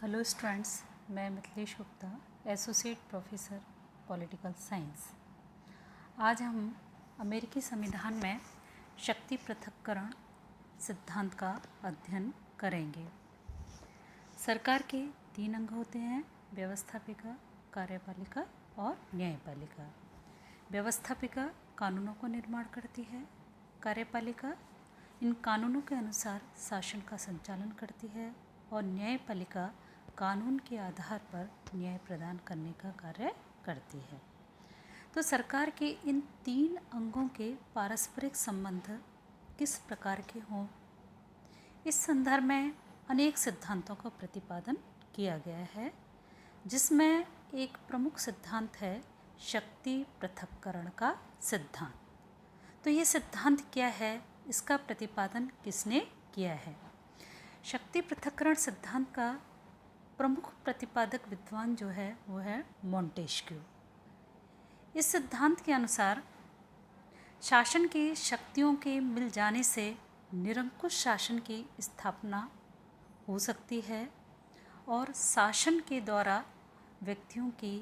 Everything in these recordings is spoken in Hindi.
हेलो स्टूडेंट्स, मैं Mithilesh Gupta, associate professor political science. आज हम अमेरिकी संविधान में शक्ति पृथक्करण सिद्धांत का अध्ययन करेंगे। सरकार के 3 अंग होते हैं: व्यवस्थापिका, कार्यपालिका और न्यायपालिका। व्यवस्थापिका कानूनों को निर्माण करती है। कार्यपालिका इन कानूनों के अनुसार शासन का संचालन करती है और न्यायपालिका कानून के आधार पर न्याय प्रदान करने का कार्य करती है। तो सरकार के इन 3 अंगों के पारस्परिक संबंध किस प्रकार के हों, इस संदर्भ में अनेक सिद्धांतों का प्रतिपादन किया गया है, जिसमें एक प्रमुख सिद्धांत है शक्ति पृथक्करण का सिद्धांत। तो ये सिद्धांत क्या है, इसका प्रतिपादन किसने किया है? शक्ति पृथक्करण सिद्धांत का प्रमुख प्रतिपादक विद्वान जो है वो है मोंटेस्क्यू। इस सिद्धांत के अनुसार शासन की शक्तियों के मिल जाने से निरंकुश शासन की स्थापना हो सकती है और शासन के द्वारा व्यक्तियों की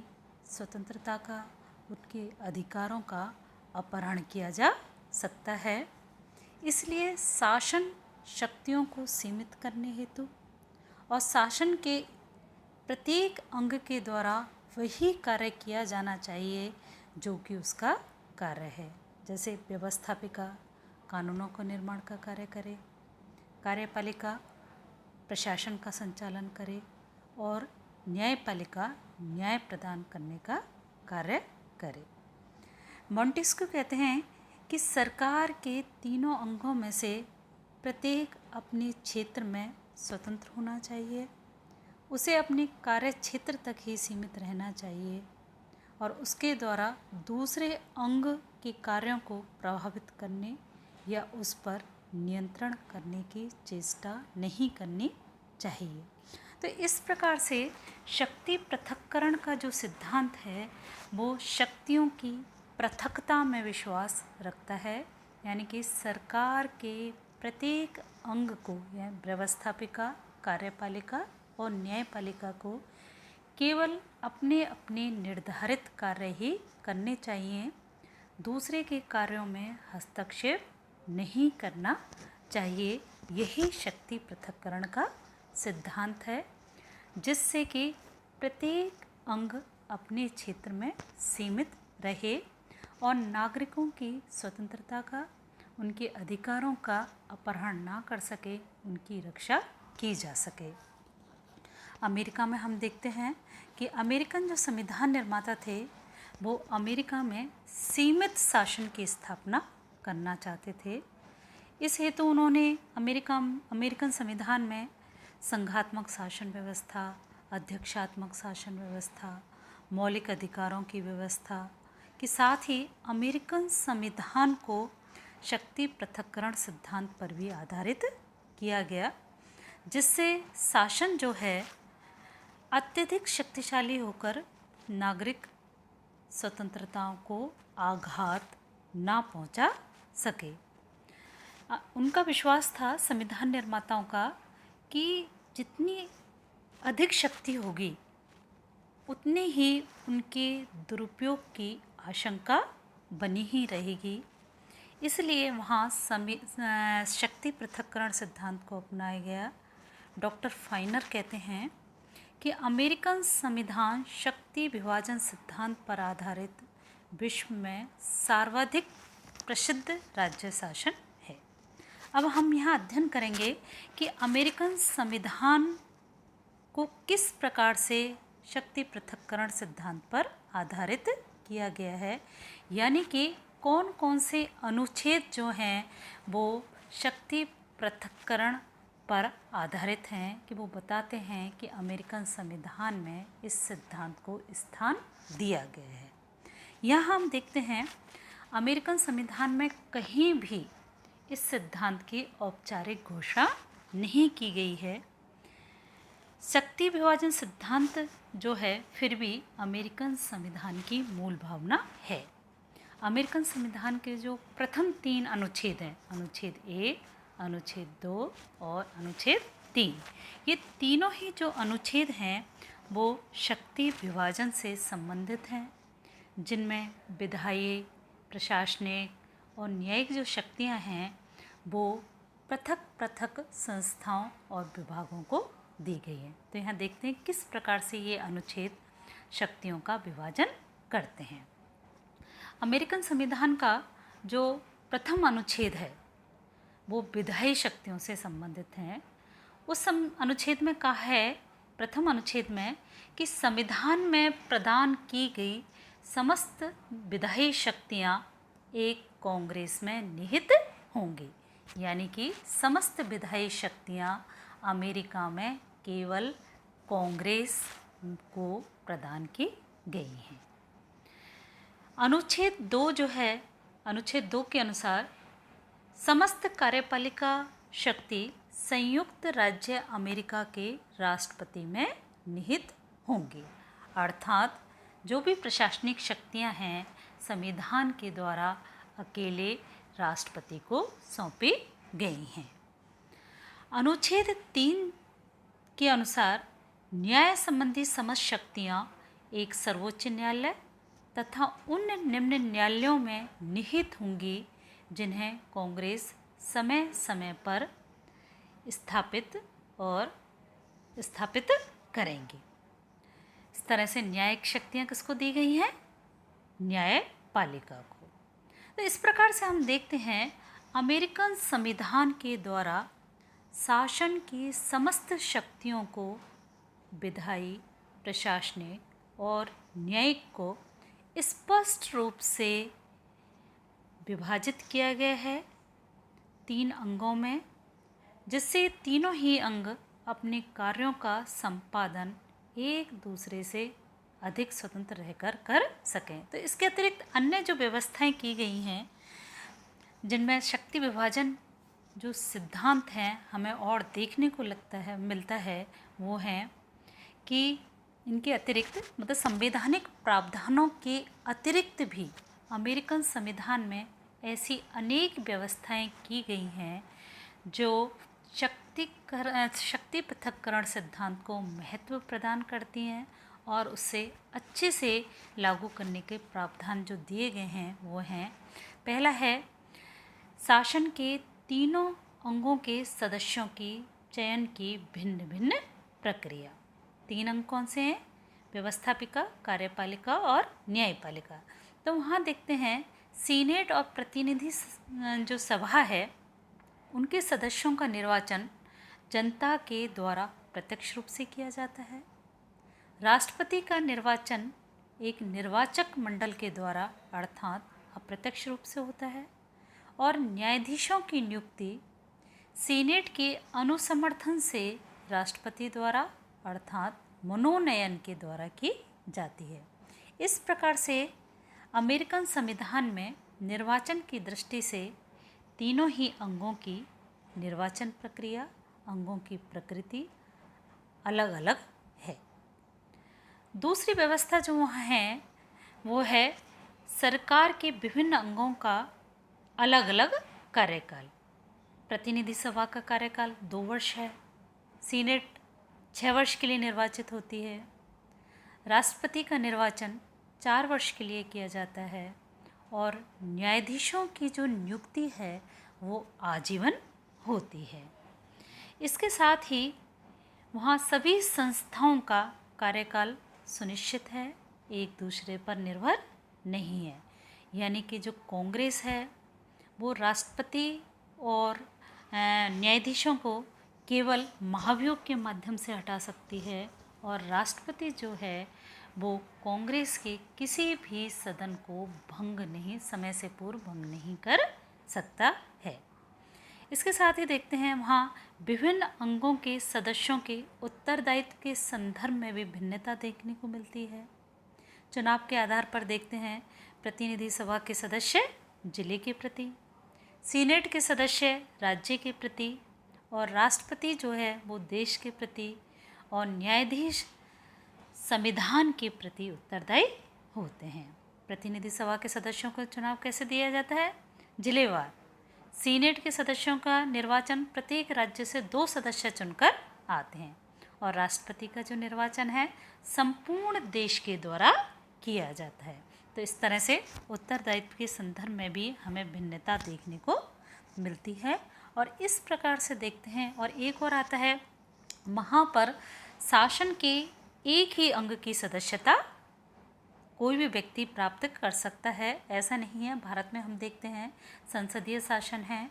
स्वतंत्रता का, उनके अधिकारों का अपहरण किया जा सकता है। इसलिए शासन शक्तियों को सीमित करने हेतु और शासन के प्रत्येक अंग के द्वारा वही कार्य किया जाना चाहिए जो कि उसका कार्य है। जैसे व्यवस्थापिका कानूनों को निर्माण का कार्य करे, कार्यपालिका प्रशासन का संचालन करे और न्यायपालिका न्याय प्रदान करने का कार्य करे। मोंटेस्क्यू कहते हैं कि सरकार के तीनों अंगों में से प्रत्येक अपने क्षेत्र में स्वतंत्र होना चाहिए, उसे अपने कार्य क्षेत्र तक ही सीमित रहना चाहिए और उसके द्वारा दूसरे अंग के कार्यों को प्रभावित करने या उस पर नियंत्रण करने की चेष्टा नहीं करनी चाहिए। तो इस प्रकार से शक्ति पृथक्करण का जो सिद्धांत है वो शक्तियों की पृथकता में विश्वास रखता है, यानी कि सरकार के प्रत्येक अंग को या व्यवस्थापिका, कार्यपालिका और न्यायपालिका को केवल अपने अपने निर्धारित कार्य ही करने चाहिए, दूसरे के कार्यों में हस्तक्षेप नहीं करना चाहिए। यही शक्ति पृथक्करण का सिद्धांत है, जिससे कि प्रत्येक अंग अपने क्षेत्र में सीमित रहे और नागरिकों की स्वतंत्रता का, उनके अधिकारों का अपहरण ना कर सके, उनकी रक्षा की जा सके। अमेरिका में हम देखते हैं कि अमेरिकन जो संविधान निर्माता थे वो अमेरिका में सीमित शासन की स्थापना करना चाहते थे। इस हेतु उन्होंने अमेरिकन संविधान में संघात्मक शासन व्यवस्था, अध्यक्षात्मक शासन व्यवस्था, मौलिक अधिकारों की व्यवस्था के साथ ही अमेरिकन संविधान को शक्ति पृथक्करण सिद्धांत पर भी आधारित किया गया, जिससे शासन जो है अत्यधिक शक्तिशाली होकर नागरिक स्वतंत्रताओं को आघात ना पहुंचा सके। उनका विश्वास था संविधान निर्माताओं का कि जितनी अधिक शक्ति होगी उतनी ही उनके दुरुपयोग की आशंका बनी ही रहेगी। इसलिए वहाँ शक्ति पृथक्करण सिद्धांत को अपनाया गया। डॉक्टर फाइनर कहते हैं कि अमेरिकन संविधान शक्ति विभाजन सिद्धांत पर आधारित विश्व में सर्वाधिक प्रसिद्ध राज्य शासन है। अब हम यहाँ अध्ययन करेंगे कि अमेरिकन संविधान को किस प्रकार से शक्ति पृथक्करण सिद्धांत पर आधारित किया गया है, यानी कि कौन कौन से अनुच्छेद जो हैं वो शक्ति पृथक्करण पर आधारित हैं, कि वो बताते हैं कि अमेरिकन संविधान में इस सिद्धांत को स्थान दिया गया है। यहाँ हम देखते हैं अमेरिकन संविधान में कहीं भी इस सिद्धांत की औपचारिक घोषणा नहीं की गई है। शक्ति विभाजन सिद्धांत जो है फिर भी अमेरिकन संविधान की मूल भावना है। अमेरिकन संविधान के जो प्रथम 3 अनुच्छेद हैं, अनुच्छेद 1, अनुच्छेद 2 और अनुच्छेद 3। ये तीनों ही जो अनुच्छेद हैं वो शक्ति विभाजन से संबंधित हैं, जिनमें विधायी, प्रशासनिक और न्यायिक जो शक्तियां हैं वो पृथक पृथक संस्थाओं और विभागों को दी गई है। तो यहाँ देखते हैं किस प्रकार से ये अनुच्छेद शक्तियों का विभाजन करते हैं। अमेरिकन संविधान का जो प्रथम अनुच्छेद है वो विधायी शक्तियों से संबंधित हैं। उस अनुच्छेद में कहा है, प्रथम अनुच्छेद में, कि संविधान में प्रदान की गई समस्त विधायी शक्तियाँ एक कांग्रेस में निहित होंगी। यानी कि समस्त विधायी शक्तियाँ अमेरिका में केवल कांग्रेस को प्रदान की गई हैं। अनुच्छेद 2 जो है, अनुच्छेद 2 के अनुसार समस्त कार्यपालिका शक्ति संयुक्त राज्य अमेरिका के राष्ट्रपति में निहित होंगी। अर्थात जो भी प्रशासनिक शक्तियां हैं संविधान के द्वारा अकेले राष्ट्रपति को सौंपी गई हैं। अनुच्छेद 3 के अनुसार न्याय संबंधी समस्त शक्तियां एक सर्वोच्च न्यायालय तथा उन निम्न न्यायालयों में निहित होंगी जिन्हें कांग्रेस समय समय पर स्थापित करेंगी। इस तरह से न्यायिक शक्तियाँ किसको दी गई हैं? न्यायपालिका को। तो इस प्रकार से हम देखते हैं अमेरिकन संविधान के द्वारा शासन की समस्त शक्तियों को विधायी, प्रशासनिक और न्यायिक को स्पष्ट रूप से विभाजित किया गया है 3 अंगों में, जिससे तीनों ही अंग अपने कार्यों का संपादन एक दूसरे से अधिक स्वतंत्र रहकर कर सकें। तो इसके अतिरिक्त अन्य जो व्यवस्थाएं की गई हैं जिनमें शक्ति विभाजन जो सिद्धांत हैं हमें और देखने को मिलता है वो हैं कि इनके अतिरिक्त, मतलब संवैधानिक प्रावधानों के अतिरिक्त भी अमेरिकन संविधान में ऐसी अनेक व्यवस्थाएं की गई हैं जो शक्ति पृथक्करण सिद्धांत को महत्व प्रदान करती हैं और उससे अच्छे से लागू करने के प्रावधान जो दिए गए हैं वो हैं, पहला है शासन के तीनों अंगों के सदस्यों की चयन की भिन्न भिन्न प्रक्रिया। 3 अंग कौन से हैं? व्यवस्थापिका, कार्यपालिका और न्यायपालिका। तो वहाँ देखते हैं सीनेट और प्रतिनिधि जो सभा है उनके सदस्यों का निर्वाचन जनता के द्वारा प्रत्यक्ष रूप से किया जाता है। राष्ट्रपति का निर्वाचन एक निर्वाचक मंडल के द्वारा अर्थात अप्रत्यक्ष रूप से होता है और न्यायाधीशों की नियुक्ति सीनेट के अनुसमर्थन से राष्ट्रपति द्वारा अर्थात मनोनयन के द्वारा की जाती है। इस प्रकार से अमेरिकन संविधान में निर्वाचन की दृष्टि से तीनों ही अंगों की निर्वाचन प्रक्रिया, अंगों की प्रकृति अलग अलग है। दूसरी व्यवस्था जो वहाँ है वो है सरकार के विभिन्न अंगों का अलग अलग कार्यकाल। प्रतिनिधि सभा का कार्यकाल 2 वर्ष है, सीनेट 6 वर्ष के लिए निर्वाचित होती है, राष्ट्रपति का निर्वाचन 4 वर्ष के लिए किया जाता है और न्यायाधीशों की जो नियुक्ति है वो आजीवन होती है। इसके साथ ही वहाँ सभी संस्थाओं का कार्यकाल सुनिश्चित है, एक दूसरे पर निर्भर नहीं है। यानी कि जो कांग्रेस है वो राष्ट्रपति और न्यायाधीशों को केवल महाभियोग के माध्यम से हटा सकती है और राष्ट्रपति जो है वो कांग्रेस के किसी भी सदन को समय से पूर्व भंग नहीं कर सकता है। इसके साथ ही देखते हैं वहाँ विभिन्न अंगों के सदस्यों के उत्तरदायित्व के संदर्भ में भी भिन्नता देखने को मिलती है। चुनाव के आधार पर देखते हैं प्रतिनिधि सभा के सदस्य जिले के प्रति, सीनेट के सदस्य राज्य के प्रति और राष्ट्रपति जो है वो देश के प्रति और न्यायाधीश संविधान के प्रति उत्तरदायी होते हैं। प्रतिनिधि सभा के सदस्यों को चुनाव कैसे दिया जाता है? जिलेवार। सीनेट के सदस्यों का निर्वाचन प्रत्येक राज्य से 2 सदस्य चुनकर आते हैं और राष्ट्रपति का जो निर्वाचन है संपूर्ण देश के द्वारा किया जाता है। तो इस तरह से उत्तरदायित्व के संदर्भ में भी हमें भिन्नता देखने को मिलती है और इस प्रकार से देखते हैं। और एक और आता है, वहाँ पर शासन के एक ही अंग की सदस्यता कोई भी व्यक्ति प्राप्त कर सकता है, ऐसा नहीं है। भारत में हम देखते हैं संसदीय शासन है,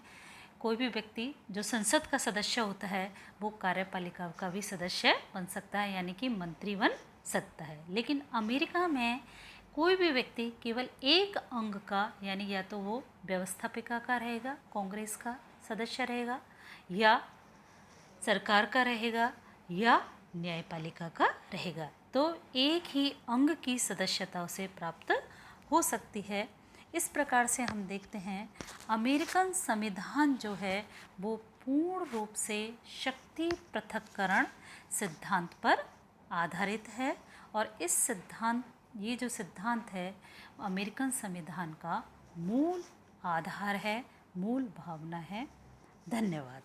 कोई भी व्यक्ति जो संसद का सदस्य होता है वो कार्यपालिका का भी सदस्य बन सकता है, यानी कि मंत्री बन सकता है। लेकिन अमेरिका में कोई भी व्यक्ति केवल एक अंग का, यानी या तो वो व्यवस्थापिका का रहेगा, कांग्रेस का सदस्य रहेगा, या सरकार का रहेगा, या न्यायपालिका का रहेगा। तो एक ही अंग की सदस्यता उसे प्राप्त हो सकती है। इस प्रकार से हम देखते हैं अमेरिकन संविधान जो है वो पूर्ण रूप से शक्ति पृथक्करण सिद्धांत पर आधारित है और ये जो सिद्धांत है अमेरिकन संविधान का मूल आधार है, मूल भावना है। धन्यवाद।